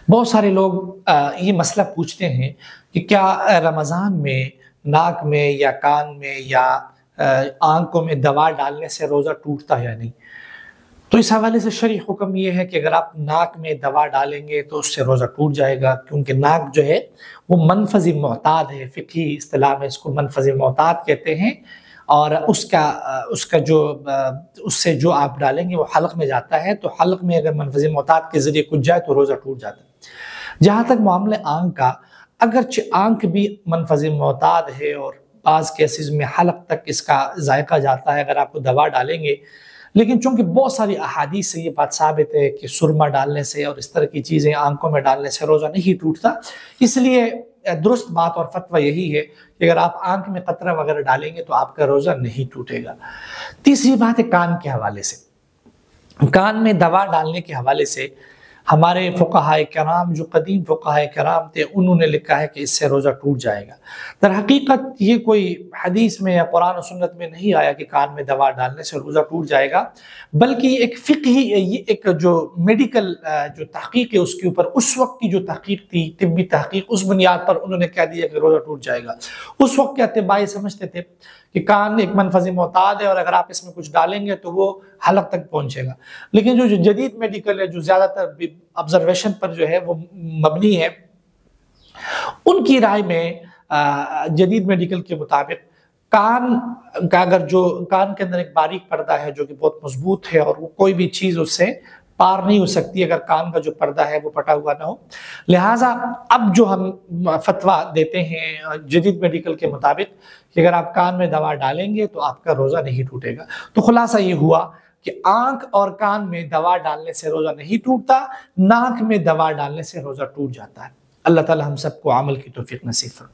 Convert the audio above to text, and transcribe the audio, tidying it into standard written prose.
बहुत सारे लोग ये मसला पूछते हैं कि क्या रमज़ान में नाक में या कान में या आँखों में दवा डालने से रोज़ा टूटता है या नहीं? तो इस हवाले से शरई हुक्म ये है कि अगर आप नाक में दवा डालेंगे तो उससे रोज़ा टूट जाएगा, क्योंकि नाक जो है वो मनफ़ज़ी मोताद है। फ़िक़ही इस्तिलाह में इसको मनफ़ज़ी मोताद कहते हैं और उसका जो उससे जो आप डालेंगे वो हलक़ में जाता है, तो हलक़ में अगर मनफ़ज़ी मोताद के ज़रिए कुछ जाए तो रोज़ा टूट जाता है। जहाँ तक मामला आँख का, अगरचे आँख भी मनफ़ज़ी मोताद है और बाज़ केसेज़ में हलक़ तक इसका ज़ायक़ा जाता है अगर आप दवा डालेंगे, लेकिन चूँकि बहुत सारी अहादीस से ये बात साबित है कि सुरमा डालने से और इस तरह की चीज़ें आँखों में डालने से रोज़ा नहीं टूटता, इसलिए दुरुस्त बात और फ़तवा यही है कि अगर आप आँख में कतरा वगैरह डालेंगे तो आपका रोज़ा नहीं टूटेगा। तीसरी बात है कान के हवाले से। कान में दवा डालने के हवाले से हमारे फ़ुक़हाए किराम, जो कदीम फ़ुक़हाए किराम थे, उन्होंने लिखा है कि इससे रोज़ा टूट जाएगा। दर हकीकत ये कोई हदीस में या कुरान और सुन्नत में नहीं आया कि कान में दवा डालने से रोज़ा टूट जाएगा, बल्कि एक फ़िक़ही ये एक जो मेडिकल जो तहक़ीक़ है उसके ऊपर उस वक़्त की जो तहक़ीक़ थी, तिब्बी तहक़ीक़, उस बुनियाद पर उन्होंने कह दिया कि रोज़ा टूट जाएगा। उस वक़्त के अतिबाई समझते थे कि कान एक मनफ़ज़ी मोताद है और अगर आप इसमें कुछ डालेंगे तो वो हलक़ तक पहुँचेगा। लेकिन जो जदीद मेडिकल है, जो ज़्यादातर ऑब्ज़र्वेशन पर जो है वो मबनी है, उनकी राय में जदीद मेडिकल के मुताबिक कान का अगर जो कान के अंदर एक बारीक पर्दा है जो कि बहुत मज़बूत है और वो कोई भी चीज़ उससे पार नहीं हो सकती अगर कान का जो पर्दा है वो फटा हुआ ना हो। लिहाजा अब जो हम फतवा देते हैं जदीद मेडिकल के मुताबिक कि अगर आप कान में दवा डालेंगे तो आपका रोज़ा नहीं टूटेगा। तो खुलासा ये हुआ कि आँख और कान में दवा डालने से रोज़ा नहीं टूटता, नाक में दवा डालने से रोज़ा टूट जाता है। अल्लाह ताला हम सबको अमल की तौफ़ीक़ नसीब फरमाए।